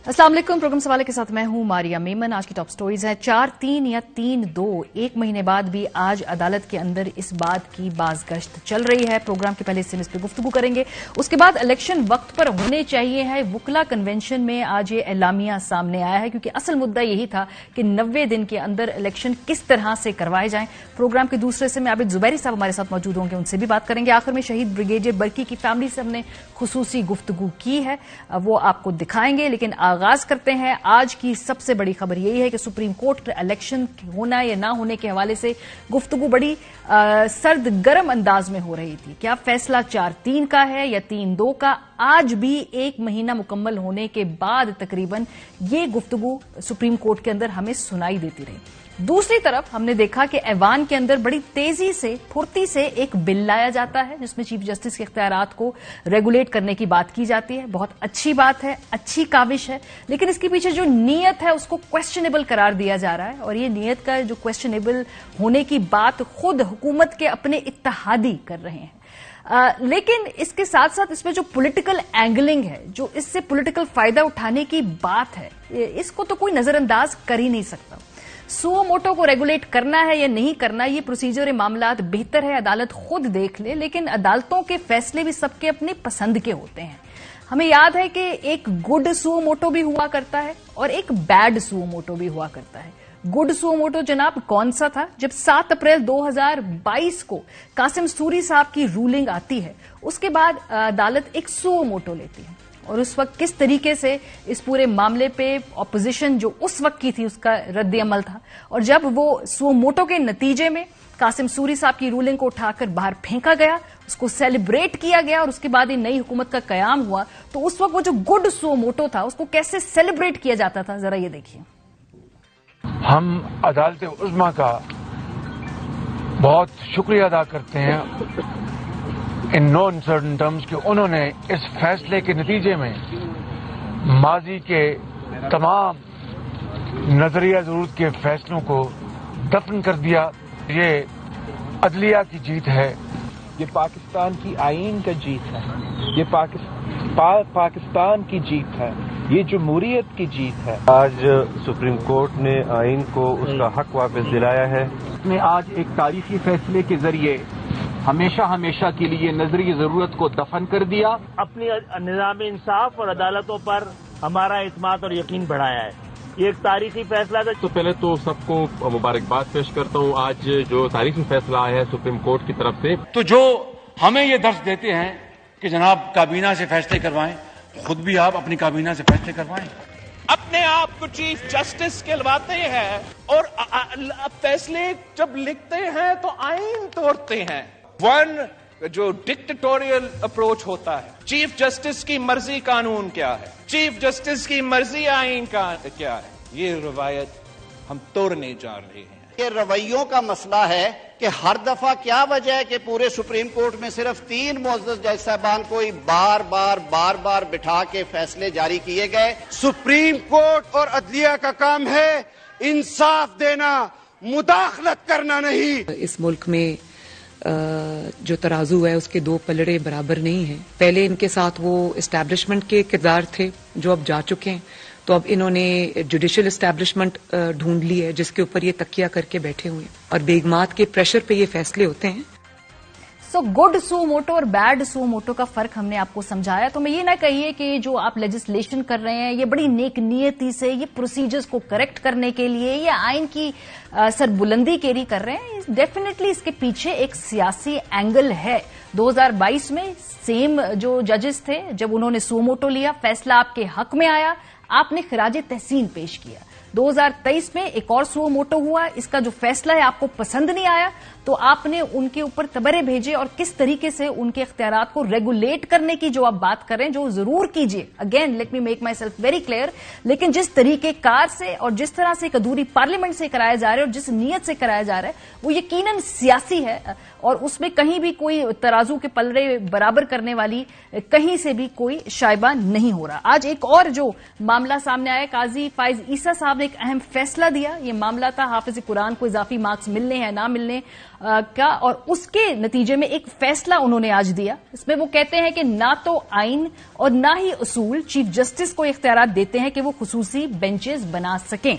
अस्सलाम वालेकुम। प्रोग्राम सवाले के साथ मैं हूं मारिया मेमन। आज की टॉप स्टोरीज है 4-3 या 3-2। एक महीने बाद भी आज अदालत के अंदर इस बात की बाज़गश्त चल रही है। प्रोग्राम के पहले हिस्से में इस पर गुफ्तगू करेंगे। उसके बाद इलेक्शन वक्त पर होने चाहिए है। वुकला कन्वेंशन में आज ये एलामिया सामने आया है, क्योंकि असल मुद्दा यही था कि 90 दिन के अंदर इलेक्शन किस तरह से करवाए जाएं। प्रोग्राम के दूसरे हिस्से में आबिद जुबैरी साहब हमारे साथ मौजूद होंगे, उनसे भी बात करेंगे। आखिर में शहीद ब्रिगेडियर बरकी की फैमिली से हमने खुसूसी गुफ्तगू की है, वो आपको दिखाएंगे। लेकिन आगाज करते हैं। आज की सबसे बड़ी खबर यही है कि सुप्रीम कोर्ट इलेक्शन होना या ना होने के हवाले से गुफ्तगू बड़ी सर्द गर्म अंदाज में हो रही थी। क्या फैसला 4-3 का है या 3-2 का? आज भी एक महीना मुकम्मल होने के बाद तकरीबन ये गुफ्तगू सुप्रीम कोर्ट के अंदर हमें सुनाई देती रही। दूसरी तरफ हमने देखा कि ऐवान के अंदर बड़ी तेजी से, फुर्ती से एक बिल लाया जाता है जिसमें चीफ जस्टिस के इख्तियारात को रेगुलेट करने की बात की जाती है। बहुत अच्छी बात है, अच्छी काविश है, लेकिन इसके पीछे जो नीयत है उसको क्वेश्चनेबल करार दिया जा रहा है। और ये नीयत का जो क्वेश्चनेबल होने की बात खुद हुकूमत के अपने इत्तेहादी कर रहे हैं। लेकिन इसके साथ साथ इसमें जो पॉलिटिकल एंगलिंग है, जो इससे पॉलिटिकल फायदा उठाने की बात है, इसको तो कोई नजरअंदाज कर ही नहीं सकता। सुओ मोटो को रेगुलेट करना है या नहीं करना, ये प्रोसीजर मामलात बेहतर है अदालत खुद देख ले, लेकिन अदालतों के फैसले भी सबके अपने पसंद के होते हैं। हमें याद है कि एक गुड सुओ मोटो भी हुआ करता है और एक बैड सुओ मोटो भी हुआ करता है। गुड सुओ मोटो जनाब कौन सा था? जब 7 अप्रैल 2022 को कासिम सूरी साहब की रूलिंग आती है, उसके बाद अदालत एक सुओ मोटो लेती है। और उस वक्त किस तरीके से इस पूरे मामले पे ऑपोजिशन जो उस वक्त की थी उसका रद्द अमल था। और जब वो सुओ मोटो के नतीजे में कासिम सूरी साहब की रूलिंग को उठाकर बाहर फेंका गया, उसको सेलिब्रेट किया गया और उसके बाद ये नई हुकूमत का कयाम हुआ, तो उस वक्त वो जो गुड सुओ मोटो था उसको कैसे सेलिब्रेट किया जाता था, जरा ये देखिए। हम अदालत उज़्मा का बहुत शुक्रिया अदा करते हैं इन नो अनसर्टन टर्म्स कि उन्होंने इस फैसले के नतीजे में माजी के तमाम नजरिया जरूरत के फैसलों को दफन कर दिया। ये अदलिया की जीत है, ये पाकिस्तान की आईन का जीत है, ये पाकिस्तान की जीत है, ये जमहूरियत की जीत है। आज सुप्रीम कोर्ट ने आईन को उसका हक वापस दिलाया है। ने आज एक तारीखी फैसले के जरिए हमेशा हमेशा के लिए नजरी जरूरत को दफन कर दिया। अपनी निज़ाम इंसाफ और अदालतों पर हमारा इत्मीनान और यकीन बढ़ाया है। ये एक तारीखी फैसला था। तो पहले तो सबको मुबारकबाद पेश करता हूँ आज जो तारीखी फैसला आया है सुप्रीम कोर्ट की तरफ से। तो जो हमें ये दर्ज देते हैं कि जनाब काबीना से फैसले करवाएं, खुद भी आप अपनी काबीना से फैसले करवाएं। अपने आप को चीफ जस्टिस कहलवाते हैं और फैसले जब लिखते हैं तो आईन तोड़ते हैं। जो डिक्टेटोरियल अप्रोच होता है, चीफ जस्टिस की मर्जी कानून क्या है, चीफ जस्टिस की मर्जी आईन का क्या है, ये रवायत हम तोड़ने जा रहे हैं। ये रवैयों का मसला है कि हर दफा क्या वजह है कि पूरे सुप्रीम कोर्ट में सिर्फ 3 मुअज़्ज़ज़ जज साहबान को ही बार बार बिठा के फैसले जारी किए गए। सुप्रीम कोर्ट और अदलिया का काम है इंसाफ देना, मुदाखलत करना नहीं। इस मुल्क में जो तराजू है उसके 2 पलड़े बराबर नहीं हैं। पहले इनके साथ वो एस्टैब्लिशमेंट के किरदार थे जो अब जा चुके हैं, तो अब इन्होंने जुडिशियल एस्टैब्लिशमेंट ढूंढ ली है जिसके ऊपर ये तकिया करके बैठे हुए हैं और बेगमात के प्रेशर पे ये फैसले होते हैं। सो गुड सुओ मोटो और बैड सुओ मोटो का फर्क हमने आपको समझाया। तो मैं ये ना कहिए कि जो आप लेजिस्लेशन कर रहे हैं ये बड़ी नेक नियति से, ये प्रोसीजर्स को करेक्ट करने के लिए, ये आइन की सरबुलंदी के लिए कर रहे हैं। डेफिनेटली इसके पीछे एक सियासी एंगल है। 2022 में सेम जो जजेस थे, जब उन्होंने सुओ मोटो लिया, फैसला आपके हक में आया, आपने खिराज तहसीन पेश किया। 2023 में एक और सुओ मोटो हुआ, इसका जो फैसला है आपको पसंद नहीं आया, तो आपने उनके ऊपर तबरे भेजे और किस तरीके से उनके इख्तियारात को रेगुलेट करने की जो आप बात कर रहे हैं, जो जरूर कीजिए। Again let me make my self very clear, लेकिन जिस तरीके कार से और जिस तरह से एक अधूरी पार्लियामेंट से कराया जा रहा है और जिस नीयत से कराया जा रहा है वो यकीनन सियासी है और उसमें कहीं भी कोई तराजू के पलड़े बराबर करने वाली कहीं से भी कोई शायबा नहीं हो रहा। आज एक और जो मामला सामने आया, काजी फाइज ईसा साहब ने ने एक अहम फैसला दिया। ये मामला था हाफिज कुरान को इजाफी मार्क्स मिलने या ना मिलने का, और उसके नतीजे में एक फैसला उन्होंने आज दिया। इसमें वो कहते हैं कि ना तो आइन और ना ही उसूल चीफ जस्टिस को इख्तियारात देते हैं कि वो खुसूसी बेंचेस बना सकें,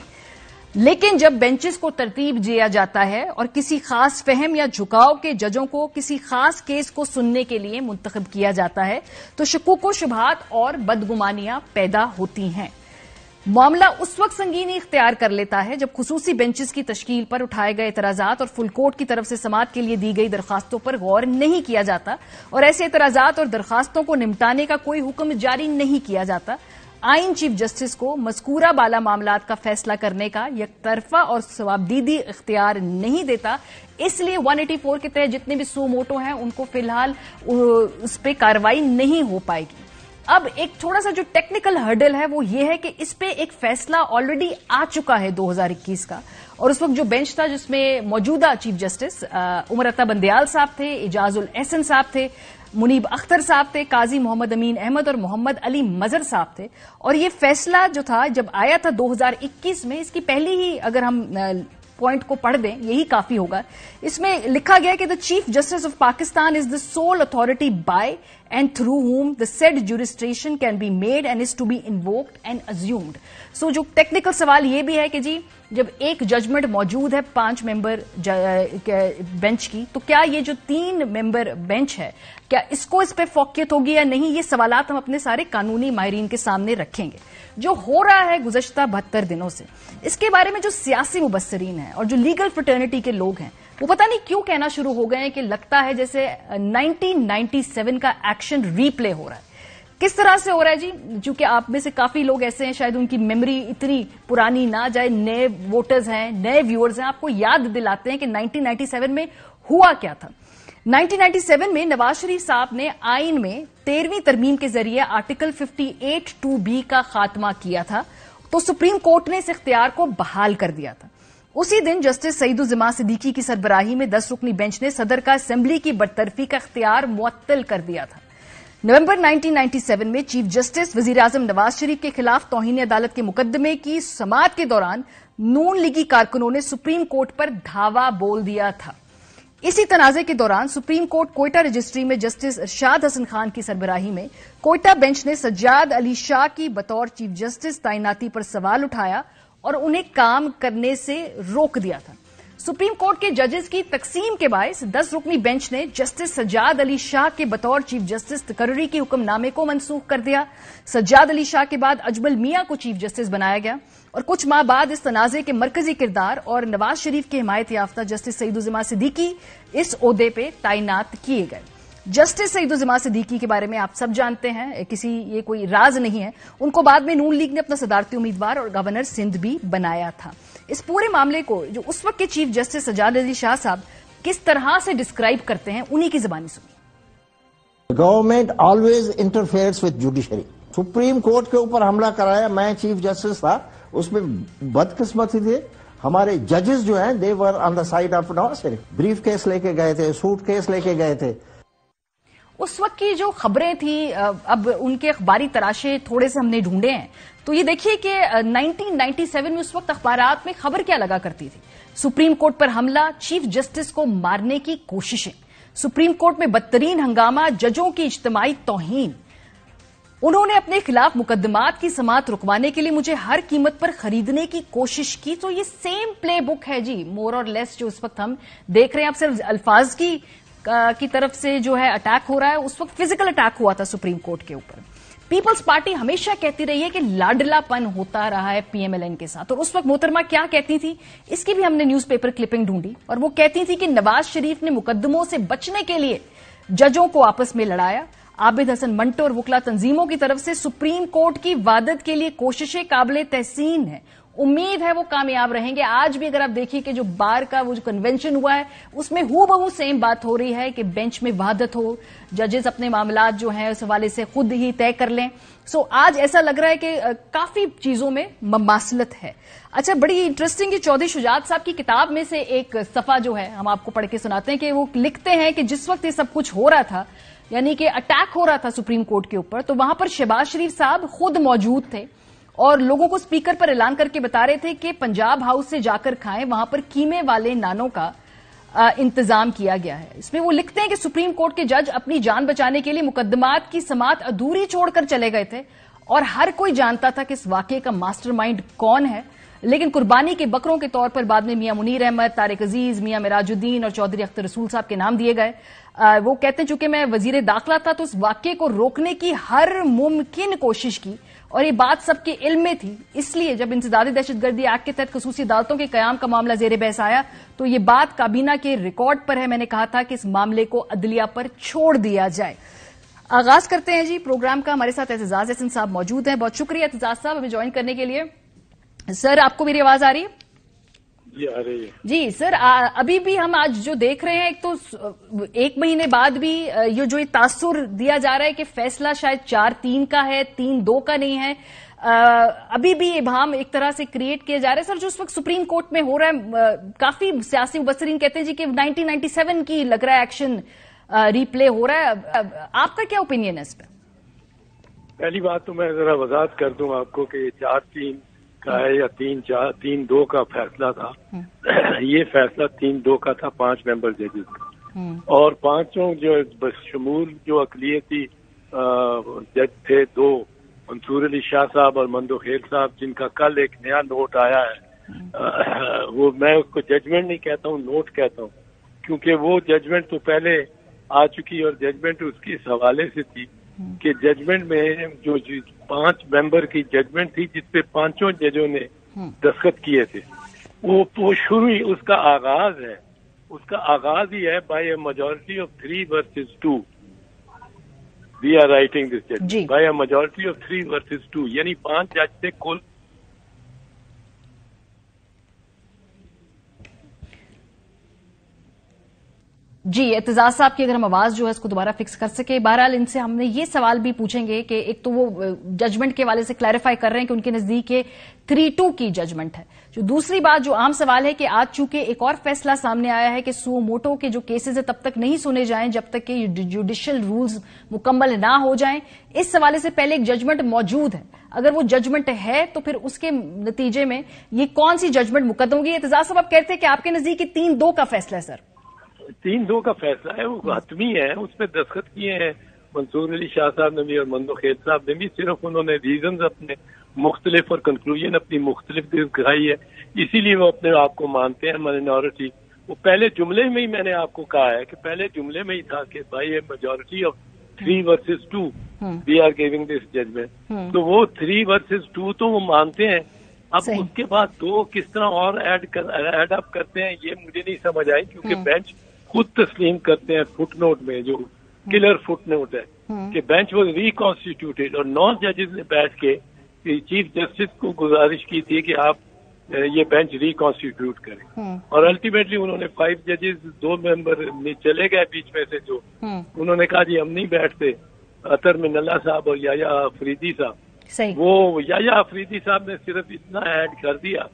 लेकिन जब बेंचेस को तरतीब दिया जाता है और किसी खास फहम या झुकाव के जजों को किसी खास केस को सुनने के लिए मुंतखब किया जाता है तो शकूक व शुबहात और बदगुमानियां पैदा होती हैं। मामला उस वक्त संगीनी इख्तियार कर लेता है जब खुसूसी बेंचेस की तश्कील पर उठाए गए एतराजात और फुल कोर्ट की तरफ से समाअत के लिए दी गई दरखास्तों पर गौर नहीं किया जाता और ऐसे एतराजात और दरखास्तों को निपटाने का कोई हुक्म जारी नहीं किया जाता। आइन चीफ जस्टिस को मज़कूरा बाला मामलात का फैसला करने का यकतरफा और सवाबदीदी इख्तियार नहीं देता, इसलिए 184 के तहत जितने भी सू मोटो हैं उनको फिलहाल उस पर कार्रवाई नहीं हो पाएगी। अब एक थोड़ा सा जो टेक्निकल हर्डल है वो ये है कि इस पे एक फैसला ऑलरेडी आ चुका है 2021 का, और उस वक्त जो बेंच था जिसमें मौजूदा चीफ जस्टिस उमर अता बंदयाल साहब थे, इजाजुल एहसन साहब थे, मुनीब अख्तर साहब थे, काजी मोहम्मद अमीन अहमद और मोहम्मद अली मजर साहब थे। और ये फैसला जो था जब आया था 2021 में, इसकी पहली ही अगर हम पॉइंट को पढ़ दें यही काफी होगा। इसमें लिखा गया कि the chief justice of Pakistan is the soul authority bye and through whom the said jurisdiction can be made and is to be invoked and assumed। सो जो टेक्निकल सवाल ये भी है कि जी जब एक जजमेंट मौजूद है 5 मेंबर बेंच की, तो क्या ये जो 3 मेंबर बेंच है क्या इसको इस पे फौकियत होगी या नहीं, ये सवालात हम अपने सारे कानूनी माहिरीन के सामने रखेंगे। जो हो रहा है गुज़श्ता 72 दिनों से, इसके बारे में जो सियासी मुबस्सरीन हैं और जो लीगल फ्रेटर्निटी के लोग हैं वो पता नहीं क्यों कहना शुरू हो गए हैं कि लगता है जैसे 1997 का एक्शन रीप्ले हो रहा है। किस तरह से हो रहा है जी? क्योंकि आप में से काफी लोग ऐसे हैं शायद उनकी मेमोरी इतनी पुरानी ना जाए, नए वोटर्स हैं, नए व्यूअर्स हैं, आपको याद दिलाते हैं कि 1997 में हुआ क्या था। 1997 में नवाज शरीफ साहब ने आइन में 13वीं तरमीम के जरिए आर्टिकल 58(2)B का खात्मा किया था, तो सुप्रीम कोर्ट ने इस इख्तियार को बहाल कर दिया था। उसी दिन जस्टिस सईदुज़्ज़मा सिद्दीकी की सरबराही में 10 रुकनी बेंच ने सदर का असेंबली की बरतरफी का इख्तियार मुअत्तल कर दिया था। नवंबर 1997 में चीफ जस्टिस वजीर आजम नवाज शरीफ के खिलाफ तौहीन अदालत के मुकदमे की समाअत के दौरान नून लीगी कारकुनों ने सुप्रीम कोर्ट पर धावा बोल दिया था। इसी तनाजे के दौरान सुप्रीम कोर्ट कोयटा रजिस्ट्री में जस्टिस इरशाद हसन खान की सरबराही में कोयटा बेंच ने सज्जाद अली शाह की बतौर चीफ जस्टिस तैनाती पर सवाल उठाया और उन्हें काम करने से रोक दिया था। सुप्रीम कोर्ट के जजेस की तकसीम के बायस 10 रुकनी बेंच ने जस्टिस सज्जाद अली शाह के बतौर चीफ जस्टिस तकर्री के हुक्मनामे को मनसूख कर दिया। सज्जाद अली शाह के बाद अजमल मियां को चीफ जस्टिस बनाया गया और कुछ माह बाद इस तनाजे के मरकजी किरदार और नवाज शरीफ के हिमायत याफ्ता जस्टिस सईदुज़्ज़मा सिद्दीकी इस ओहदे पे तैनात किए गए। जस्टिस सईदुज़्ज़मा सिद्दीकी के बारे में आप सब जानते हैं, ये कोई राज नहीं है। उनको बाद में नून लीग ने अपना सदारती उम्मीदवार और गवर्नर सिंध भी बनाया था। इस पूरे मामले को जो उस वक्त के चीफ जस्टिस सज्जाद अली शाह साहब किस तरह से डिस्क्राइब करते हैं, उन्हीं की जुबानी सुनिए। Government always interferes with judiciary. Supreme court के ऊपर हमला कराया, मैं चीफ जस्टिस था, उसमें बदकिस्मती थे हमारे जजेस जो हैं, they were on the side of Nawaz Sharif. Brief case लेके गए थे, सूट केस लेके गए थे। उस वक्त की जो खबरें थी, अब उनके अखबारी तराशे थोड़े से हमने ढूंढे हैं, तो ये देखिए कि 1997 में उस वक्त अखबारात में खबर क्या लगा करती थी? सुप्रीम कोर्ट पर हमला, चीफ जस्टिस को मारने की कोशिशें, सुप्रीम कोर्ट में बदतरीन हंगामा, जजों की इज्तिमाई तौहीन, उन्होंने अपने खिलाफ मुकदमात की समाअत रुकवाने के लिए मुझे हर कीमत पर खरीदने की कोशिश की। तो ये सेम प्ले बुक है जी, मोर और लेस, जो इस वक्त हम देख रहे हैं। अब सिर्फ अल्फाज की तरफ से जो है अटैक हो रहा है, उस वक्त फिजिकल अटैक हुआ था सुप्रीम कोर्ट के ऊपर। पीपल्स पार्टी हमेशा कहती रही है कि लाडलापन होता रहा है पीएमएलएन के साथ, और उस वक्त मोहतरमा क्या कहती थी, इसकी भी हमने न्यूज़पेपर क्लिपिंग ढूंढी, और वो कहती थी कि नवाज शरीफ ने मुकदमों से बचने के लिए जजों को आपस में लड़ाया। आबिद हसन मंटो और वकला तंजीमों की तरफ से सुप्रीम कोर्ट की वादत के लिए कोशिशें काबिले तहसीन है। उम्मीद है वो कामयाब रहेंगे। आज भी अगर आप देखिए कि जो बार का वो जो कन्वेंशन हुआ है, उसमें हूबहू सेम बात हो रही है कि बेंच में वहादत हो, जजेस अपने मामलात जो हैं उस हवाले से खुद ही तय कर लें। सो आज ऐसा लग रहा है कि काफी चीजों में ममासलत है। अच्छा, बड़ी इंटरेस्टिंग ये चौधरी शुजात साहब की किताब में से एक सफा जो है हम आपको पढ़ के सुनाते हैं कि वो लिखते हैं कि जिस वक्त ये सब कुछ हो रहा था, यानी कि अटैक हो रहा था सुप्रीम कोर्ट के ऊपर, तो वहां पर शहबाज शरीफ साहब खुद मौजूद थे और लोगों को स्पीकर पर ऐलान करके बता रहे थे कि पंजाब हाउस से जाकर खाएं, वहां पर कीमे वाले नानों का इंतजाम किया गया है। इसमें वो लिखते हैं कि सुप्रीम कोर्ट के जज अपनी जान बचाने के लिए मुकदमात की समाअत अधूरी छोड़कर चले गए थे और हर कोई जानता था कि इस वाकये का मास्टरमाइंड कौन है, लेकिन कुर्बानी के बकरों के तौर पर बाद में मियां मुनीर अहमद, तारिक अजीज, मियां मिराजुद्दीन और चौधरी अख्तर रसूल साहब के नाम दिए गए। वो कहते हैं चूंकि मैं वजीर दाखिला था तो इस वाकये को रोकने की हर मुमकिन कोशिश की और ये बात सबके इल्म में थी, इसलिए जब इंसदादी दहशतगर्दी एक्ट के तहत खसूसी अदालतों के कयाम का मामला जेर बहस आया तो ये बात काबीना के रिकॉर्ड पर है। मैंने कहा था कि इस मामले को अदलिया पर छोड़ दिया जाए। आगाज करते हैं जी प्रोग्राम का। हमारे साथ एतजाज अहसन साहब मौजूद हैं। बहुत शुक्रिया एतजाज साहब हमें ज्वाइन करने के लिए। सर, आपको मेरी आवाज आ रही है? जी आ रही है। जी सर, अभी भी हम आज जो देख रहे हैं, एक तो 1 महीने बाद भी ये जो तासुर दिया जा रहा है कि फैसला शायद 4-3 का है, 3-2 का नहीं है, अभी भी इबहम एक तरह से क्रिएट किया जा रहा है। सर, जो इस वक्त सुप्रीम कोर्ट में हो रहा है, काफी सियासी मुबस्सरीन कहते हैं जी कि 1997 की लग रहा है एक्शन रिप्ले हो रहा है। आपका क्या ओपिनियन है इस पर? पहली बात तो मैं जरा वजाहत कर दूं आपको कि 4-3 का है या 3-2 का फैसला था। ये फैसला 3-2 का था 5 मेंबर जजेस का, और पांचों जो बशमूल जो अकलियती जज थे, 2 मंसूर अली शाह साहब और मंदो खेल साहब, जिनका कल एक नया नोट आया है, वो मैं उसको जजमेंट नहीं कहता हूँ, नोट कहता हूँ, क्योंकि वो जजमेंट तो पहले आ चुकी और जजमेंट उसकी इस हवाले से थी कि जजमेंट में जो 5 मेंबर की जजमेंट थी जिसपे 5 जजों ने दस्तखत किए थे, वो शुरू ही उसका आगाज है, उसका आगाज ही है by a majority of 3 versus 2 we are writing this judgment by a majority of 3 versus 2, यानी 5 जज थे कुल। जी, एतजाज साहब की अगर हम आवाज जो है इसको दोबारा फिक्स कर सके। बहरहाल इनसे हमने ये सवाल भी पूछेंगे कि एक तो वो जजमेंट के वाले से क्लैरिफाई कर रहे हैं कि उनके नजदीक 3-2 की जजमेंट है। जो दूसरी बात जो आम सवाल है कि आज चूंकि एक और फैसला सामने आया है कि सुओ मोटो के जो केसेस है तब तक नहीं सुने जाएं जब तक कि जुडिशियल रूल्स मुकम्मल ना हो जाएं। इस हवाले से पहले एक जजमेंट मौजूद है, अगर वो जजमेंट है तो फिर उसके नतीजे में ये कौन सी जजमेंट मुकद्दम होगी? एतजाज साहब आप कहते हैं कि आपके नजदीक 3-2 का फैसला है। सर, 3-2 का फैसला है, वो हतमी है, उसमें दस्तखत किए हैं मंसूर अली शाह साहब ने भी और मंदो खेल साहब ने भी, सिर्फ उन्होंने रीजंस अपने मुख्तलिफ और कंक्लूजन अपनी मुख्तलिफ दिखाई है, इसीलिए वो अपने आप को मानते हैं माइनॉरिटी। वो पहले जुमले में ही मैंने आपको कहा है कि पहले जुमले में ही था कि भाई ये majority of 3 versus 2 we are giving this judgment, तो वो 3 वर्सेस 2 तो वो मानते हैं। अब उसके बाद 2 किस तरह और ऐड अप करते हैं ये मुझे नहीं समझ आई, क्योंकि बेंच खुद तस्लीम करते हैं फुट नोट में, जो किलर फुट नोट है कि बेंच वॉज रिकॉन्स्टिट्यूटेड, और 9 जजेस ने बैठ के चीफ जस्टिस को गुजारिश की थी कि आप ये बेंच रिकॉन्स्टिट्यूट करें, और अल्टीमेटली उन्होंने 5 जजेस 2 मेंबर चले गए बीच में से, जो उन्होंने कहा जी हम नहीं बैठते, अतर मिनल्ला साहब और याया अफरीदी साहब। वो याया अफरीदी साहब ने सिर्फ इतना ऐड कर दिया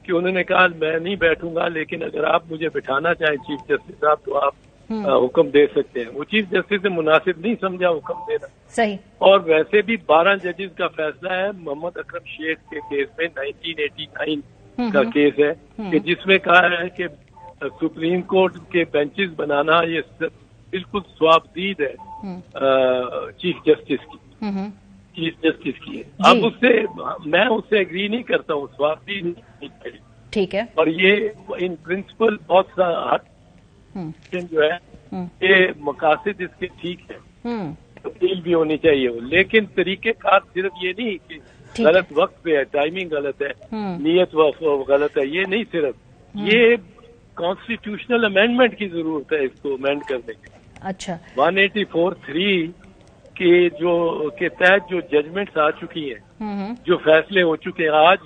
कि उन्होंने कहा मैं नहीं बैठूंगा, लेकिन अगर आप मुझे बिठाना चाहें चीफ जस्टिस साहब तो आप हुक्म दे सकते हैं। वो चीफ जस्टिस ने मुनासिब नहीं समझा हुक्म देना। सही। और वैसे भी 12 जजेस का फैसला है मोहम्मद अकरम शेख के केस में, 1989 का केस है, कि जिसमें कहा है कि सुप्रीम कोर्ट के बेंचेस बनाना ये बिल्कुल स्वाबदीद है चीफ जस्टिस की है। अब उससे मैं उससे एग्री नहीं करता हूँ, स्वाबदीद नहीं, ठीक है, और ये इन प्रिंसिपल बहुत सा हद जो है ये मकासद इसके ठीक है, तब्दील भी होनी चाहिए, लेकिन तरीकेकार सिर्फ ये नहीं कि गलत वक्त पे है, टाइमिंग गलत है, नीयत गलत है, ये नहीं, सिर्फ ये कॉन्स्टिट्यूशनल अमेंडमेंट की जरूरत है इसको अमेंड करने की। अच्छा, 184(3) के तहत जो जजमेंट्स आ चुकी हैं, जो फैसले हो चुके हैं आज,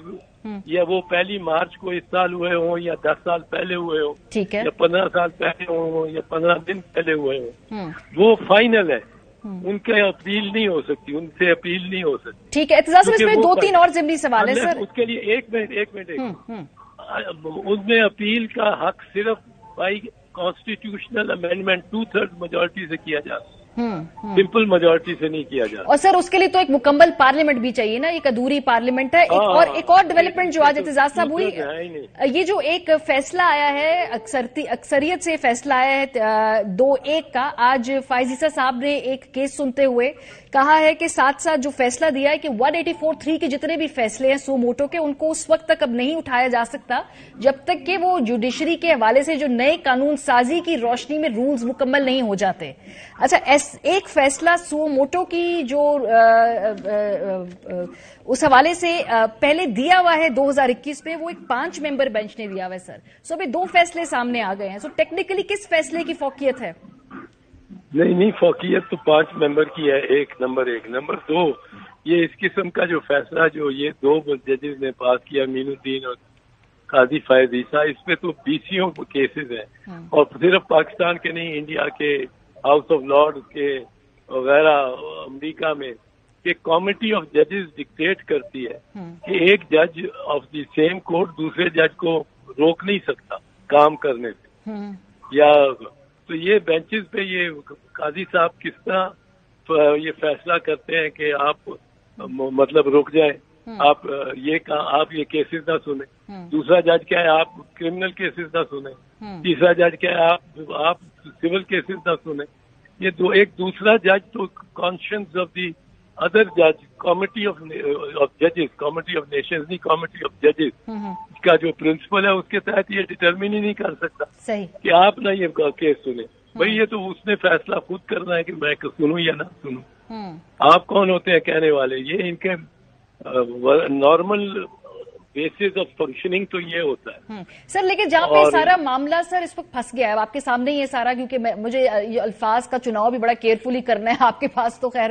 या वो 1 मार्च को इस साल हुए हों या 10 साल पहले हुए हों, ठीक है, या 15 साल पहले हों या 15 दिन पहले हुए हों, वो फाइनल है, उनके अपील नहीं हो सकती, उनसे अपील नहीं हो सकती। ठीक है, एतजाज साहब इसमें 2-3 और ज़िमनी सवाल है सर। उसके लिए एक मिनट उसमें अपील का हक सिर्फ बाई कॉन्स्टिट्यूशनल अमेंडमेंट 2/3 मेजोरिटी से किया जा सकता है। सिंपल मेजॉरिटी से नहीं किया जा सकता। और सर उसके लिए तो एक मुकम्मल पार्लियामेंट भी चाहिए ना, एक अधूरी पार्लियामेंट है। एक और डेवलपमेंट जो आज एतजाज साहब हुई, ये जो एक फैसला आया है, अक्सरियत से फैसला आया है 2-1 का, आज फायजीसा साहब ने एक केस सुनते हुए कहा है कि साथ साथ जो फैसला दिया है कि 184(3) के जितने भी फैसले हैं सो मोटो के, उनको उस वक्त तक अब नहीं उठाया जा सकता जब तक कि वो जुडिशरी के हवाले से जो नए कानून साजी की रोशनी में रूल्स मुकम्मल नहीं हो जाते। अच्छा, एक फैसला सो मोटो की जो उस हवाले से पहले दिया हुआ है 2021 में, वो एक 5 मेंबर बेंच ने दिया हुआ है सर। सो अभी 2 फैसले सामने आ गए हैं। सो टेक्निकली किस फैसले की फौकियत है? नहीं, फौकियत तो 5 मेंबर की है। 1 नंबर 2, ये इस किस्म का जो फैसला जो ये 2 जजेस ने पास किया, मीनुद्दीन और काजी फायजीसा, इसमें तो बीसियों केसेस हैं और सिर्फ पाकिस्तान के नहीं, इंडिया के हाउस ऑफ लॉर्ड के वगैरह अमेरिका में एक कमिटी ऑफ जजेस डिक्टेट करती है कि एक जज ऑफ द सेम कोर्ट दूसरे जज को रोक नहीं सकता काम करने से। या तो ये बेंचेस पे ये काजी साहब किस तरह ये फैसला करते हैं कि आप मतलब रुक जाएं, आप ये केसेस ना सुने। दूसरा जज क्या है, आप क्रिमिनल केसेस ना सुने। तीसरा जज क्या है, आप सिविल केसेस ना सुने। ये एक दूसरा जज तो कॉन्शियंस ऑफ दी अदर जज, कमिटी ऑफ जजेस, कमिटी ऑफ नेशंस नहीं, कमिटी ऑफ जजेस का जो प्रिंसिपल है उसके तहत ये डिटरमिन ही नहीं कर सकता कि आप ना ये केस सुने। भाई ये तो उसने फैसला खुद करना है कि मैं सुनूं या ना सुनूं। आप कौन होते हैं कहने वाले? ये इनके नॉर्मल बेसिस ऑफ फंक्शनिंग तो ये होता है सर। लेकिन जहाँ पे सारा मामला सर इस वक्त फंस गया है, आपके सामने ही है सारा, क्योंकि मुझे ये अल्फाज का चुनाव भी बड़ा केयरफुली करना है। आपके पास तो खैर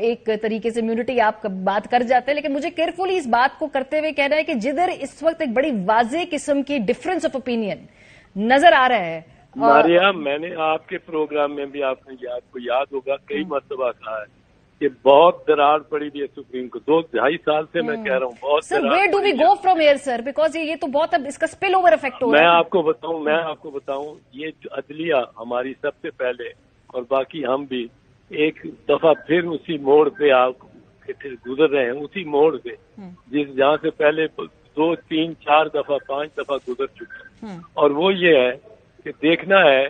एक तरीके से इम्यूनिटी, आप बात कर जाते हैं, लेकिन मुझे केयरफुली इस बात को करते हुए कहना है कि जिधर इस वक्त एक बड़ी वाज़ेह किस्म की डिफरेंस ऑफ ओपिनियन नजर आ रहा है। मारिया, मैंने आपके प्रोग्राम में भी आपको याद होगा कई मरतबा कहा है कि बहुत दरार पड़ी थी सुप्रीम को। 2-2.5 साल से मैं कह रहा हूँ बहुत। Sir where do we go from here sir, because ये तो बहुत अब इसका स्पिल ओवर इफेक्ट हो रहा है। मैं आपको बताऊं ये अदलिया हमारी सबसे पहले और बाकी हम भी एक दफा फिर उसी मोड़ पे आप गुजर रहे हैं, उसी मोड़ पे जहाँ से पहले 2-3-4 दफा 5 दफा गुजर चुके हैं। और वो ये है कि देखना है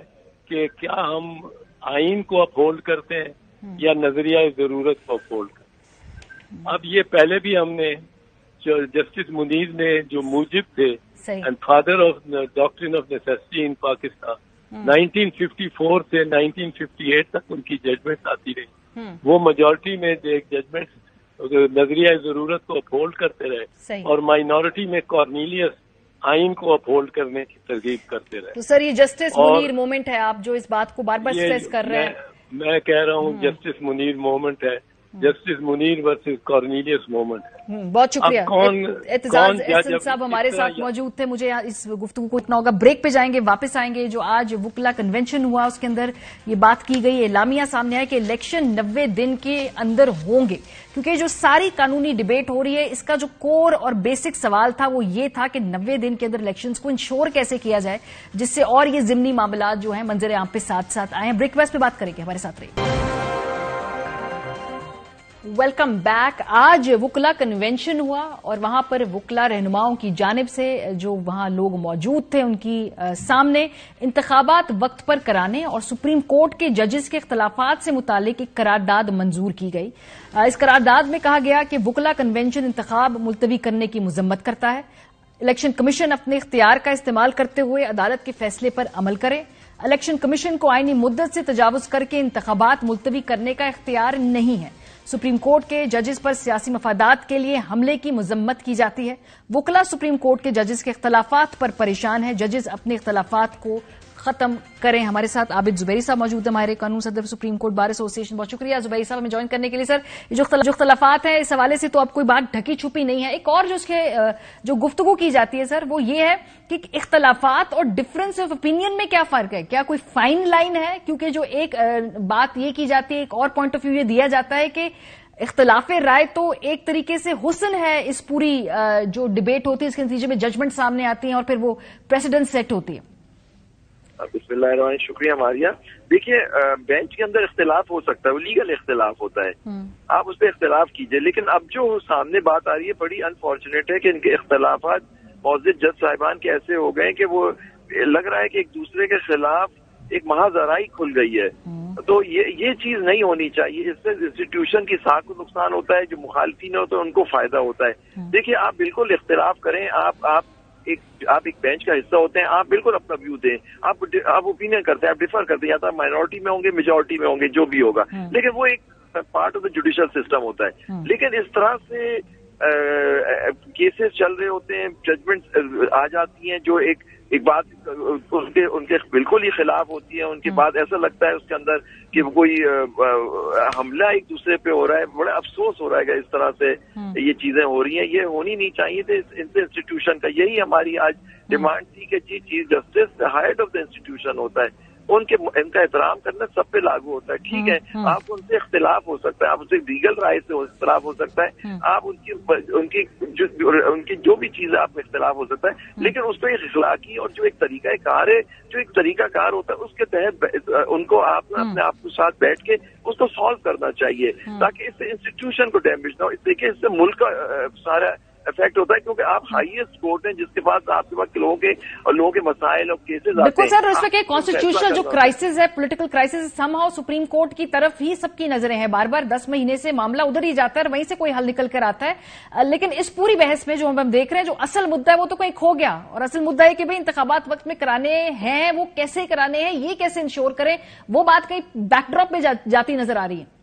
कि क्या हम आइन को अपहोल्ड करते हैं या नजरिया जरूरत को अपहोल्ड करते। अब ये पहले भी हमने जस्टिस मुनीर ने जो मूजिब थे and father of doctrine of necessity in Pakistan, 1954 से 1958 तक उनकी जजमेंट आती रही। वो मेजॉरिटी में एक जजमेंट नजरिया जरूरत को अपहोल्ड करते रहे और माइनॉरिटी में कॉर्नेलियस आइन को अपहोल्ड करने की तरगीब करते रहे। तो सर ये जस्टिस मुनीर मोमेंट है, आप जो इस बात को बार बार स्ट्रेस कर रहे हैं। मैं कह रहा हूँ जस्टिस मुनीर मोमेंट है, justice Munir versus Cornelius moment है। बहुत शुक्रिया एतजाज एहसन साहब हमारे साथ मौजूद थे। मुझे इस गुफ्तगू को इतना होगा, ब्रेक पे जाएंगे, वापस आएंगे। जो आज वुकला कन्वेंशन हुआ उसके अंदर ये बात की गई, एलामिया सामने आया कि इलेक्शन 90 दिन के अंदर होंगे, क्योंकि जो सारी कानूनी डिबेट हो रही है इसका जो कोर और बेसिक सवाल था वो ये था कि 90 दिन के अंदर इलेक्शंस को इंश्योर कैसे किया जाए जिससे और ये जिमनी मामला जो है मंजर आम पे साथ साथ आए हैं। ब्रेक वेस्ट पे बात करेंगे, हमारे साथ रहिए। Welcome back. आज वुकला कन्वेंशन हुआ और वहां पर वुकला रहनुमाओं की जानिब से जो वहां लोग मौजूद थे उनकी सामने इंतखाबात वक्त पर कराने और सुप्रीम कोर्ट के जजेस के इख्तलाफात से मुतालिक एक करारदाद मंजूर की गई। इस करारदाद में कहा गया कि वुकला कन्वेंशन इंतखाब मुलतवी करने की मजम्मत करता है। इलेक्शन कमीशन अपने इख्तियार का इस्तेमाल करते हुए अदालत के फैसले पर अमल करे। इलेक्शन कमीशन को आईनी मुद्दत से तजावुज करके इंतखाबात मुलतवी करने का इख्तियार नहीं है। सुप्रीम कोर्ट के जजेस पर सियासी मफादात के लिए हमले की मजम्मत की जाती है। वुकला सुप्रीम कोर्ट के जजेस के इख्तलाफात पर परेशान है, जजेस अपने इख्तलाफात को खत्म करें। हमारे साथ आबिद जुबैरी साहब मौजूद है, माहिर कानून, सदर सुप्रीम कोर्ट बार एसोसिएशन। बहुत शुक्रिया जुबैरी साहब हमें ज्वाइन करने के लिए। सर जो इख्तलाफात है इस हवाले से तो अब कोई बात ढकी छुपी नहीं है। एक और जो उसके जो गुफ्तगू की जाती है सर वो ये है कि इख्तलाफात और डिफरेंस ऑफ ओपिनियन में क्या फर्क है, क्या कोई फाइन लाइन है? क्योंकि जो एक बात ये की जाती है, एक और पॉइंट ऑफ व्यू ये दिया जाता है कि इख्तलाफे राय तो एक तरीके से हुस्न है इस पूरी जो डिबेट होती है, इसके नतीजे में जजमेंट सामने आती है और फिर वो प्रेसिडेंट सेट होती है। بسم اللہ الرحمن الرحیم. شکریہ ماریہ. دیکھیے بینچ کے اندر اختلاف ہو سکتا ہے, وہ لیگل اختلاف ہوتا ہے, آپ اس پہ اختلاف کیجئے, لیکن اب جو سامنے بات آ رہی ہے بڑی انفارچونیٹ ہے کہ ان کے اختلافات معزز جج صاحبان کے ایسے ہو گئے کہ وہ لگ رہا ہے کہ ایک دوسرے کے خلاف ایک محاذرائی کھل گئی ہے. تو یہ چیز نہیں ہونی چاہیے. اس سے انسٹیٹیوشن کی ساکھ کو نقصان ہوتا ہے, جو مخالفین ہوتے ہیں ان کو فائدہ ہوتا ہے. دیکھیے آپ بالکل اختلاف کریں, آپ ایک بینچ کا حصہ ہوتے ہیں, آپ بالکل اپنا ویو دیں, آپ اوپینین کرتے ہیں, آپ ڈیفر کرتے ہیں, یا تو آپ مائنورٹی میں ہوں گے, میجورٹی میں ہوں گے, جو بھی ہوگا, لیکن وہ ایک part of the judicial system ہوتا ہے. لیکن اس طرح سے کیسز چل رہے ہوتے ہیں, ججمنٹ آ جاتی ہیں جو ایک بات ان کے بالکل ہی خلاف ہوتی ہے. ان کے بعد ایسا لگتا ہے اس کے اندر کہ کوئی حملہ ایک دوسرے پہ ہو رہا ہے. بڑا افسوس ہو رہا ہے کہ اس طرح سے یہ چیزیں ہو رہی ہیں. یہ ہونی نہیں چاہیے تھے انسٹیٹیوشن کا. یہی ہماری آج ڈیمانڈ تھی کہ chief justice head of the institution ہوتا ہے, ان کا احترام کرنا سب پہ لاگو ہوتا ہے. ٹھیک ہے, آپ ان سے اختلاف ہو سکتا ہے, آپ ان سے لیگل رائے سے اختلاف ہو سکتا ہے, آپ ان کی جو بھی چیزیں آپ میں اختلاف ہو سکتا ہے, لیکن اس کو ایک اخلاقی اور جو ایک طریقہ کار ہے, جو ایک طریقہ کار ہوتا ہے, اس کے تحت ان کو آپ اپنے آپ کے ساتھ بیٹھ کے اس کو سالو کرنا چاہیے, تاکہ اس سے انسٹیٹیوشن کو ڈیمیج نہ ہو. دیکھیے اس سے ملک کا سارا افیکٹ ہوتا ہے, کیونکہ آپ ہائیسٹ کورٹ ہیں جس کے پاس آپ کے پاس لوگوں کے مسائل اور کیسز آتے ہیں. بالکل سر, اس وقت کانسٹیٹیوشنل جو کرائسس ہے, political crisis, some how supreme court کی طرف ہی سب کی نظریں ہیں. بار بار 10 مہینے سے معاملہ ادھر ہی جاتا ہے, وہیں سے کوئی حل نکل کر آتا ہے. لیکن اس پوری بحث میں جو ہم دیکھ رہے ہیں, جو اصل مدعا ہے وہ تو کہیں کھو گیا, اور اصل مدعا ہے کہ بھئی انتخابات وقت میں کرانے ہیں, وہ کیسے کرانے ہیں, یہ کیسے انشور کریں, وہ بات کہیں بیک ڈراپ میں جاتی نظر آ رہی ہے.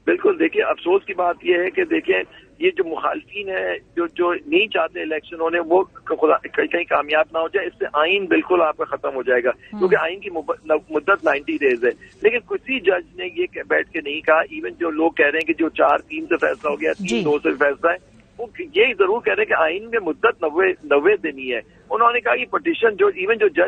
بالکل. دیکھیے افسوس کی بات یہ ہے کہ دیکھیں یہ جو مخالفین ہیں جو نہیں چاہتے الیکشن ہونے, وہ کہیں کامیاب نہ ہو جائے. اس سے آئین بالکل آپ کا ختم ہو جائے گا, کیونکہ آئین کی مدت 90 days ہے. لیکن کسی جج نے یہ بیٹھ کے نہیں کہا, ایون جو لوگ کہہ رہے ہیں کہ جو 4-3 سے فیصلہ ہو گیا, 3-2 سے فیصلہ ہے, وہ یہی ضرور کہہ رہے ہیں کہ آئین میں مدت 90 دن ہی ہے. انہوں نے کہا یہ پٹیشن جو جج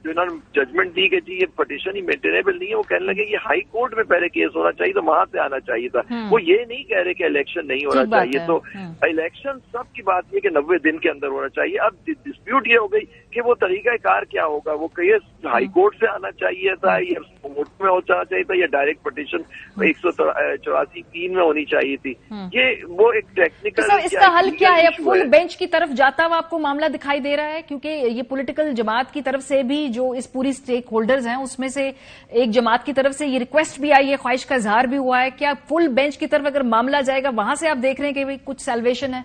جو انہوں نے ججمنٹ دی کہ جی یہ پٹیشن ہی مینٹینیبل نہیں ہے, وہ کہنے لگے یہ ہائی کورٹ میں پہلے کیس ہونا چاہیے, تو وہاں سے آنا چاہیے تھا. وہ یہ نہیں کہہ رہے کہ الیکشن نہیں ہونا چاہیے. تو الیکشن سب کی بات یہ کہ 90 دن کے اندر ہونا چاہیے. اب ڈسپیوٹ یہ ہو گئی کہ وہ طریقہ کار کیا ہوگا, وہ کیس ہائی کورٹ سے آنا چاہیے تھا, یا کورٹ میں ہونا چاہیے تھا, یا ڈائریکٹ پٹیشن 184(3) میں ہونی چاہیے تھی. یہ وہ ایک ٹیکنیکل. اس کا حل کیا ہے؟ فل بینچ کی طرف جاتا ہوا آپ کو معاملہ دکھائی دے رہا ہے, کیونکہ یہ پولیٹیکل جماعت کی طرف سے بھی جو اس پوری سٹیک ہولڈرز ہیں, اس میں سے ایک جماعت کی طرف سے یہ ریکویسٹ بھی آئی ہے, خواہش کا اظہار بھی ہوا ہے. کیا فل بینچ کی طرف اگر معاملہ جائے گا, وہاں سے آپ دیکھ رہے ہیں کہ کچھ سیلویشن ہے؟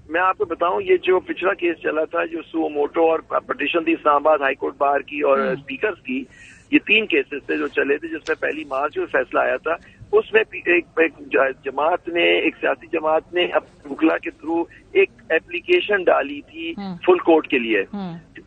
میں آپ کو بتاؤں, یہ جو پچھلا کیس چلا تھا, جو سو موٹو اور پٹیشن تھی اسلام آباد ہائی کورٹ بار کی اور اسپیکرز کی, یہ 3 کیسز تھے جو چلے تھے, جس میں 1 مارچ میں فیصلہ آیا تھا. اس میں ایک جماعت نے, ایک سیاسی جماعت نے اپنے وکلا کے تھرو ایک اپلیکیشن ڈالی تھی فل کورٹ کے لیے.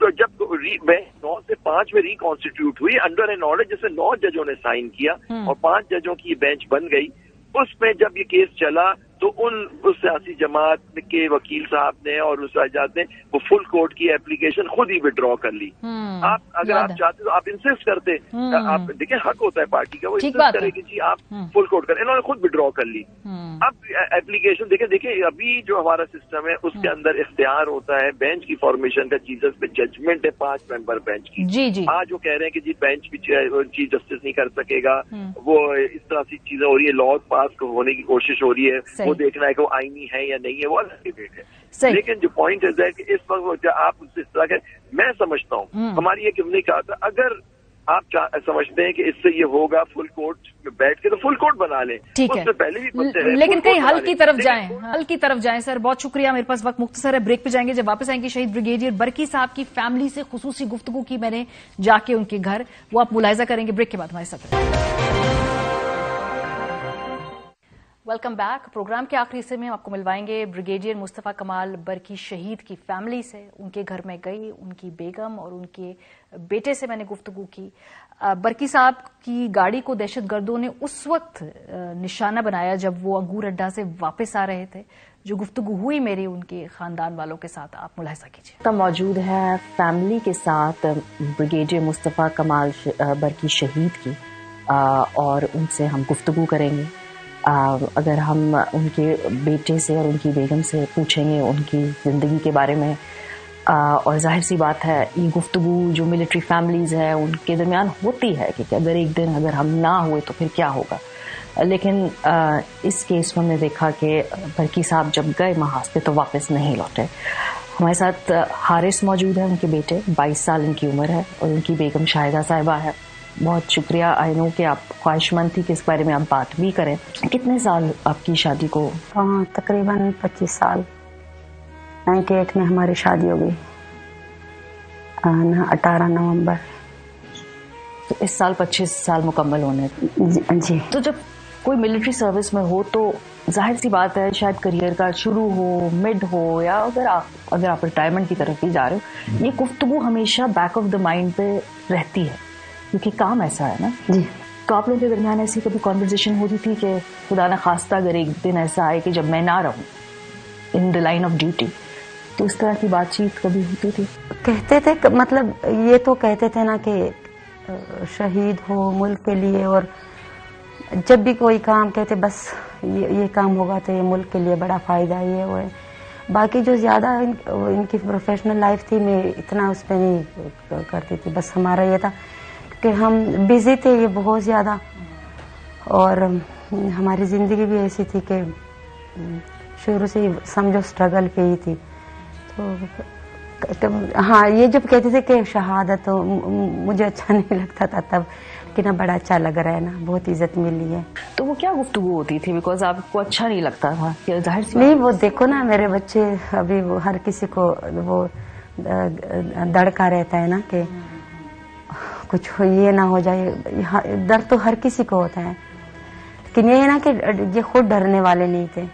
تو جب 9 سے 5 میں ریکانسٹیٹیوٹ ہوئی انڈر این آرڈر, جسے 9 ججوں نے سائن کیا اور 5 ججوں کی یہ بینچ بن گئی. اس میں جب یہ کیس چلا تو اس سیاسی جماعت کے وکیل صاحب نے اور اس جج نے وہ فل کورٹ کی اپلیکیشن خود ہی وڈرا کر لی. آپ اگر آپ چاہتے تو آپ انسسٹ کرتے, آپ دیکھیں حق ہوتا ہے پارٹی کا, وہ انسسٹ کرے کہ جی آپ فل کورٹ کریں, انہوں نے خود وڈرا کر لی. اب اپلیکیشن دیکھیں ابھی جو ہمارا سسٹم ہے اس کے اندر اختیار ہوتا ہے بینچ کی فارمیشن کا, چیزز پہ ججمنٹ ہے 5 ممبر بینچ کی. آج وہ کہہ رہے ہیں کہ جی بینچ بھی چیف جسٹس نہیں کر سکے گا, وہ اس طرح سی چیزیں ہو رہی ہے, لاز پاس ہونے کی کوشش ہو رہی ہے, وہ دیکھنا ہے کہ وہ آئینی ہے یا نہیں ہے, وہ الگ ڈیبیٹ ہے. لیکن جو پوائنٹ ہے کہ اس وقت آپ اس طرح کے, میں سمجھتا ہوں ہماری یہ کیوں نہیں کہا تھا, اگر آپ سمجھتے ہیں کہ اس سے یہ ہوگا فل کورٹ میں بیٹھ کے, تو فل کورٹ بنا لیں. ٹھیک ہے, پہلے بھی لیکن کہیں حل کی طرف جائیں, حل کی طرف جائیں. سر بہت شکریہ, میرے پاس وقت مختصر ہے, بریک پہ جائیں گے. جب واپس آئیں گے شہید بریگیڈیئر برکی صاحب کی فیملی سے خصوصی گفتگو کی میں نے جا کے ان کے گھر, وہ آپ ملاحظہ کریں گے. بریک کے بعد ہمارے ساتھ. Welcome back. پروگرام کے آخری حصے میں ہم آپ کو ملوائیں گے بریگیڈیئر مصطفیٰ کمال برکی شہید کی فیملی سے. ان کے گھر میں گئی, ان کی بیگم اور ان کے بیٹے سے میں نے گفتگو کی. برکی صاحب کی گاڑی کو دہشت گردوں نے اس وقت نشانہ بنایا جب وہ انگور اڈا سے واپس آ رہے تھے. جو گفتگو ہوئی میری ان کے خاندان والوں کے ساتھ, آپ ملاحظہ کیجیے. موجود ہے فیملی کے ساتھ بریگیڈیئر مصطفیٰ کمال برکی شہید کی, اور ان سے ہم گفتگو کریں گے. اگر ہم ان کے بیٹے سے اور ان کی بیگم سے پوچھیں گے ان کی زندگی کے بارے میں, اور ظاہر سی بات ہے یہ گفتگو جو ملٹری فیملیز ہے ان کے درمیان ہوتی ہے کہ اگر ایک دن اگر ہم نہ ہوئے تو پھر کیا ہوگا. لیکن اس کیس میں ہم نے دیکھا کہ برکی صاحب جب گئے محاذ پہ تو واپس نہیں لوٹے. ہمارے ساتھ حارث موجود ہے, ان کے بیٹے, 22 سال ان کی عمر ہے, اور ان کی بیگم شاہدہ صاحبہ ہے. بہت شکریہ, آئی نو کہ آپ خواہش مند تھی کہ اس بارے میں آپ بات بھی کریں. کتنے سال آپ کی شادی کو؟ تقریباً 25 سال. 98 میں ہماری شادی ہو گئی, 18 نومبر. تو اس سال 25 سال مکمل ہونے. جی. تو جب کوئی ملٹری سروس میں ہو تو ظاہر سی بات ہے شاید کریئر کا شروع ہو, مڈ ہو, یا اگر آپ ریٹائرمنٹ کی طرف بھی جا رہے ہو, یہ گفتگو ہمیشہ بیک آف دا مائنڈ پہ رہتی ہے کیونکہ کام ایسا ہے نا. جی. تو آپ لوگوں کے درمیان ایسی کبھی کانورزیشن ہوتی تھی کہ خدا نہ خواستہ اگر ایک دن ایسا آئے کہ جب میں نہ رہوں ان دا لائن آف ڈیوٹی, تو اس طرح کی بات چیت کبھی ہوتی تھی؟ کہتے تھے, مطلب یہ تو کہتے تھے نا کہ شہید ہو ملک کے لیے, اور جب بھی کوئی کام کہتے بس یہ کام ہوگا تو یہ ملک کے لیے بڑا فائدہ یہ وہ ہے. باقی جو زیادہ ان کی پروفیشنل لائف تھی میں اتنا اس پہ نہیں کرتی تھی. بس ہمارا یہ تھا کہ ہم بزی تھے یہ بہت زیادہ, اور ہماری زندگی بھی ایسی تھی کہ شروع سے سمجھو اسٹرگل پہ ہی تھی. تو ہاں یہ جب کہتے تھے کہ شہادت ہو, مجھے اچھا نہیں لگتا تھا تب, کہ نا بڑا اچھا لگ رہا ہے نا, بہت عزت ملی ہے. تو وہ کیا گفتگو ہوتی تھی؟ بیکاز آپ کو اچھا نہیں لگتا تھا کہ ظاہر سی نہیں, وہ دیکھو نا میرے بچے ابھی, وہ ہر کسی کو وہ دڑکا رہتا ہے نا کہ کچھ یہ نہ ہو جائے. ڈر تو ہر کسی کو ہوتا ہے, لیکن یہ ہے نا کہ یہ خود ڈرنے والے نہیں تھے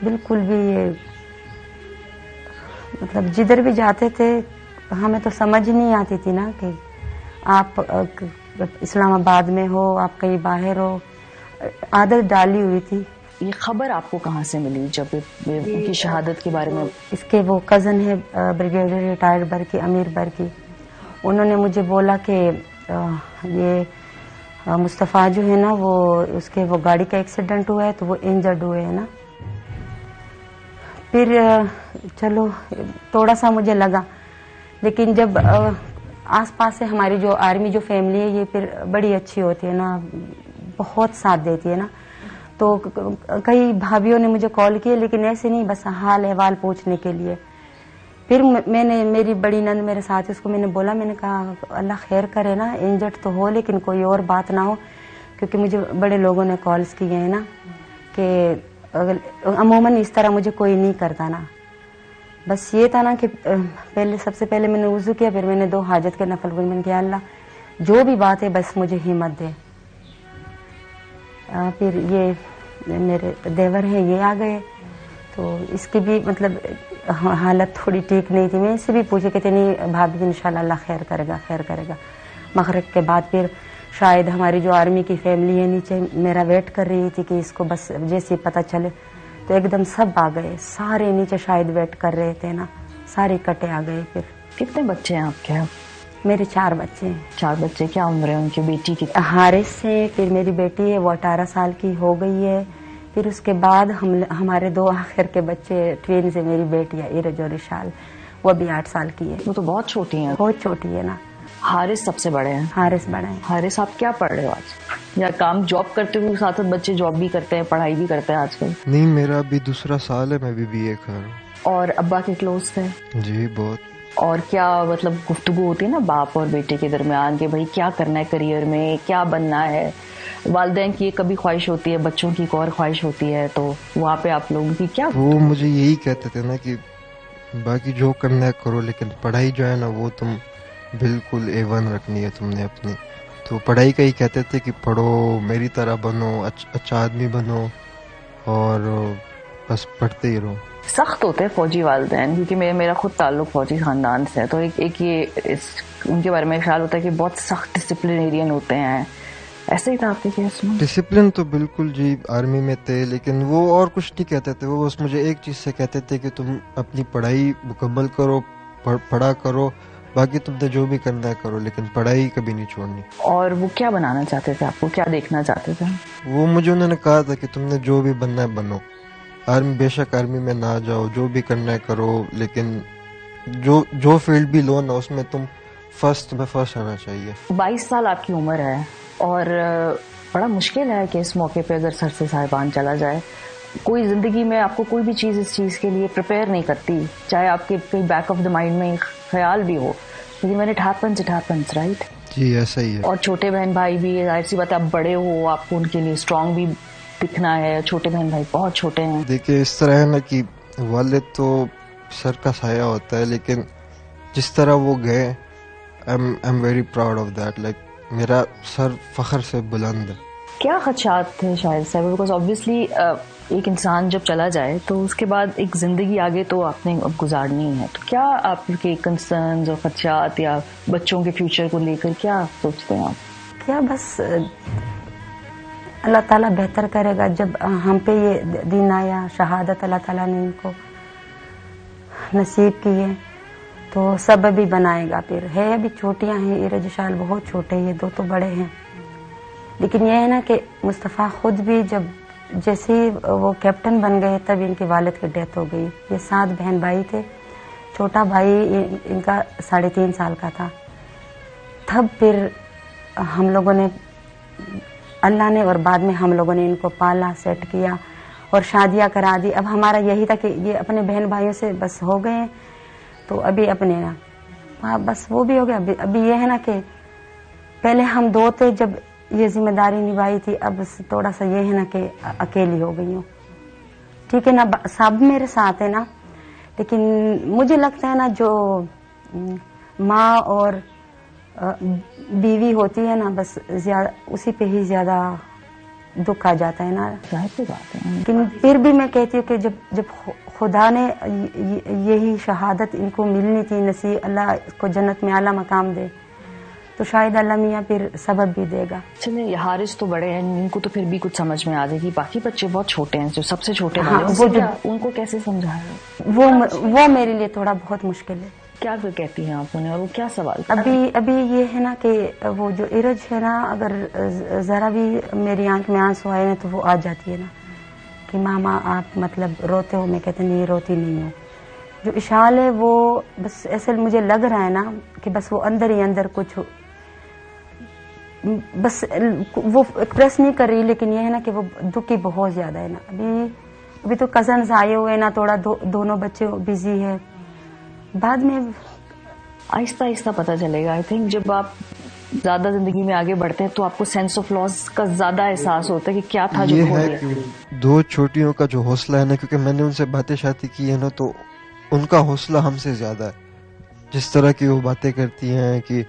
بالکل بھی. یہ مطلب جدھر بھی جاتے تھے ہمیں تو سمجھ نہیں آتی تھی نا کہ آپ اسلام آباد میں ہو, آپ کہیں باہر ہو. عادت ڈالی ہوئی تھی. یہ خبر آپ کو کہاں سے ملی جب ان کی شہادت کے بارے میں؟ اس کے وہ کزن ہے بریگیڈیئر ریٹائرڈ برکی, امیر برکی, انہوں نے مجھے بولا کہ یہ مصطفیٰ جو ہے نا وہ اس کے وہ گاڑی کا ایکسیڈنٹ ہوا ہے تو وہ انجرڈ ہوئے ہیں نا. پھر چلو تھوڑا سا مجھے لگا, لیکن جب آس پاس سے ہماری جو آرمی جو فیملی ہے یہ پھر بڑی اچھی ہوتی ہے نا, بہت ساتھ دیتی ہے نا. تو کئی بھابھیوں نے مجھے کال کیے, لیکن ایسے نہیں, بس حال احوال پوچھنے کے لیے. پھر میں نے, میری بڑی نند میرے ساتھ, اس کو میں نے بولا, میں نے کہا اللہ خیر کرے نا, انجرڈ تو ہو لیکن کوئی اور بات نہ ہو, کیونکہ مجھے بڑے لوگوں نے کالز کیے ہیں نا کہ عموماً اس طرح مجھے کوئی نہیں کرتا نا. بس یہ تھا نا کہ پہلے سب سے پہلے میں نے وضو کیا, پھر میں نے 2 حاجت کے نفل پڑھے. میں نے کہا اللہ جو بھی بات ہے بس مجھے ہمت دے. پھر یہ میرے دیور ہیں یہ آ گئے, تو اس کی بھی مطلب حالت تھوڑی ٹھیک نہیں تھی. میں اس سے بھی پوچھے کہتے نہیں بھابھی انشاءاللہ اللہ خیر کرے گا, خیر کرے گا. مغرب کے بعد پھر شاید ہماری جو آرمی کی فیملی ہے نیچے میرا ویٹ کر رہی تھی کہ اس کو بس جیسے پتہ چلے, تو ایک دم سب آ گئے, سارے نیچے شاید ویٹ کر رہے تھے نا, سارے کٹے آ گئے. پھر کتنے بچے ہیں آپ کے؟ میرے 4 بچے ہیں. 4 بچے. کیا عمر ہے ان کی؟ بیٹی کی حارث سے, پھر میری بیٹی ہے وہ 18 سال کی ہو گئی ہے. پھر اس کے بعد ہمارے 2 آخر کے بچے ٹوین سے, میری بیٹی ہے ارج اور رشال, وہ بھی 8 سال کی ہے. وہ تو بہت چھوٹی ہیں. بہت چھوٹی ہے نا. حارث سب سے بڑے ہیں. حارث بڑا ہے. حارث آپ کیا پڑھ رہے ہو آج, یا کام جاب کرتے ہوئے ساتھ بچے جاب بھی کرتے ہیں, پڑھائی بھی کرتے ہیں آج کل؟ نہیں, میرا ابھی 2 سال ہے, میں بھی BA کر رہا ہوں. اور ابا کے کلوز تھے؟ جی بہت. اور کیا مطلب گفتگو ہوتی ہے نا باپ اور بیٹے کے درمیان کہ بھائی کیا کرنا ہے کریئر میں, کیا بننا ہے؟ والدین کی ایک کبھی خواہش ہوتی ہے, بچوں کی ایک اور خواہش ہوتی ہے, تو وہاں پہ آپ لوگوں کی کیا؟ وہ مجھے یہی کہتے تھے نا کہ باقی جو کرنا ہے کرو, لیکن پڑھائی جو ہے نا وہ تم بالکل A1 رکھنی ہے تم نے اپنی. تو پڑھائی کا ہی کہتے تھے کہ پڑھو, میری طرح بنو, اچھا آدمی بنو, اور بس پڑھتے ہی رہو. سخت ہوتے ہیں فوجی والدین, کیونکہ میرا خود تعلق فوجی خاندان سے ہے, تو ایک یہ ان کے بارے میں خیال ہوتا ہے کہ بہت سخت ڈسپلینیرین ہوتے ہیں. ایسا ہی تھا آپ کے کیس میں؟ ڈسپلن تو بالکل جی آرمی میں تھے, لیکن وہ اور کچھ نہیں کہتے تھے. وہ بس مجھے ایک چیز سے کہتے تھے کہ تم اپنی پڑھائی مکمل کرو, پڑھا کرو, باقی تم نے جو بھی کرنا ہے کرو, لیکن پڑھائی کبھی نہیں چھوڑنی. اور وہ کیا بنانا چاہتے تھے, آپ کو کیا دیکھنا چاہتے تھے؟ وہ مجھے انہوں نے کہا تھا کہ تم نے جو بھی بننا ہے بنو, आर्मी बेशक आर्मी में ना जाओ, जो भी करना है करो, लेकिन जो फील्ड भी लो ना उसमें तुम फर्स्ट आना चाहिए। 22 साल आपकी उम्र है और बड़ा मुश्किल है कि इस मौके पे अगर सर से साहिबान चला जाए। कोई जिंदगी में आपको कोई भी चीज़ इस चीज़ के लिए प्रिपेयर नहीं करती, चाहे आपके कहीं बैक ऑफ द माइंड में ख्याल भी हो, लेकिन when it happens, राइट? जी ऐसा ही है। और छोटे बहन भाई भी, जाहिर सी बात है, आप बड़े हो, आपको उनके लिए स्ट्रांग भी दिखना है। छोटे बहन भाई बहुत छोटे हैं। देखिए इस तरह है ना कि वालिद तो सर का साया होता है, लेकिन जिस तरह वो गए, I am very proud of that. Like मेरा सर फख्र से बुलंद है। क्या खदशात थे शायद साहब? बिकॉज ऑब्वियसली एक इंसान जब चला जाए तो उसके बाद एक जिंदगी आगे तो आपने अब गुजारनी है, तो क्या आपके कंसर्न्स और खदशात या बच्चों के फ्यूचर को लेकर क्या सोचते हैं आप? क्या बस अल्लाह ताला बेहतर करेगा। जब हम पे ये दिन आया, शहादत अल्लाह ताला ने इनको नसीब की है, तो सब अभी बनाएगा। फिर है अभी छोटियां हैं, इरज शाल बहुत छोटे, ये दो तो बड़े हैं। लेकिन ये है ना कि मुस्तफ़ा खुद भी जब जैसे वो कैप्टन बन गए तब इनके वालिद की डेथ हो गई। ये 7 बहन भाई थे, छोटा भाई इनका 3.5 साल का था। तब फिर हम लोगों ने, अल्लाह ने और बाद में हम लोगों ने इनको पाला, सेट किया और शादियां करा दी। अब हमारा यही था कि ये अपने बहन भाइयों से बस हो गए, तो अभी अपने ना बस वो भी हो गया। अभी ये है ना कि पहले हम 2 थे जब ये जिम्मेदारी निभाई थी, अब थोड़ा सा ये है ना कि अकेली हो गई हूँ। ठीक है ना, सब मेरे साथ है ना, लेकिन मुझे लगता है ना जो माँ और बीवी होती है ना, बस ज्यादा उसी पे ही ज्यादा दुख आ जाता है ना। जाहिर बात है। लेकिन फिर भी मैं कहती हूँ कि जब खुदा ने यही शहादत इनको मिलनी थी, नसीब अल्लाह को जन्नत में आला मकाम दे, तो शायद अल्लाह मियाँ फिर सबब भी देगा। चलिए हारिस तो बड़े हैं, इनको तो फिर भी कुछ समझ में आ जाएगी। बाकी बच्चे बहुत छोटे हैं, जो सबसे छोटे हाँ, उनको कैसे समझाएं? वो मेरे लिए थोड़ा बहुत मुश्किल है। क्या कहती हैं आप उन्हें और वो क्या सवाल? अभी ये है ना कि वो जो इरज है ना, अगर जरा भी मेरी आंख में आंसू आए ना तो वो आ जाती है ना कि मामा आप मतलब रोते हो। मैं कहते नहीं, रोती नहीं हूँ। जो इशाल है वो बस ऐसे मुझे लग रहा है ना कि बस वो अंदर ही अंदर कुछ बस वो एक्सप्रेस नहीं कर रही, लेकिन ये है ना कि वो दुखी बहुत ज्यादा है ना। अभी तो कजन्स आए हुए ना, थोड़ा दोनों बच्चे बिजी है। बाद में आहिस्ता आहिस्ता पता चलेगा। आई थिंक जब आप ज्यादा जिंदगी में आगे बढ़ते हैं तो आपको सेंस ऑफ लॉस का ज्यादा एहसास होता है कि क्या था जो हो गया। कि 2 छोटियों का जो हौसला है ना, क्योंकि मैंने उनसे बातें शाती की है ना, तो उनका हौसला हमसे ज्यादा है। जिस तरह की वो बातें करती हैं कि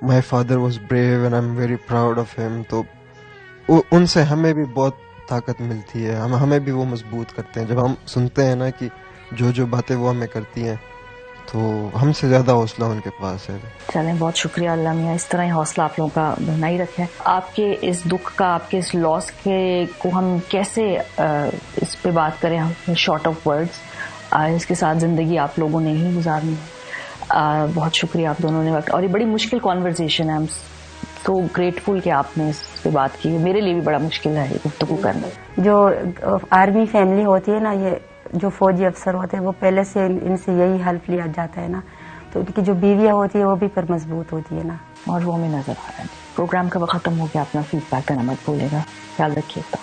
my father was brave and I am very proud of him, तो उनसे हमें भी बहुत ताकत मिलती है। हमें भी वो मजबूत करते हैं। जब हम सुनते हैं ना कि जो बातें वो हमें करती हैं, तो हमसे ज्यादा हौसला उनके पास है। चलें, बहुत शुक्रिया अल्लाह मियाँ, इस तरह ही हौसला आप लोगों का बनाई रखें। आपके इस दुख का, आपके इस लॉस के को हम कैसे इस पे बात करें, हम शॉर्ट ऑफ वर्ड्स। इसके साथ जिंदगी आप लोगों ने ही गुजारनी है। बहुत शुक्रिया आप दोनों ने, और ये बड़ी मुश्किल कॉन्वर्सेशन है। आई एम सो ग्रेटफुल कि आपने इस पे बात की। मेरे लिए भी बड़ा मुश्किल है गुफ्तगू करना। जो आर्मी फैमिली होती है ना, ये जो फौजी अफसर होते हैं, वो पहले से इनसे यही हेल्प लिया जाता है ना, तो उनकी जो बीवियाँ होती है वो भी पर मजबूत होती है ना, और वो हमें नजर आ रहा है। प्रोग्राम कब खत्म हो गया, अपना फीडबैक करना मत भूलेगा। ख्याल रखिएगा।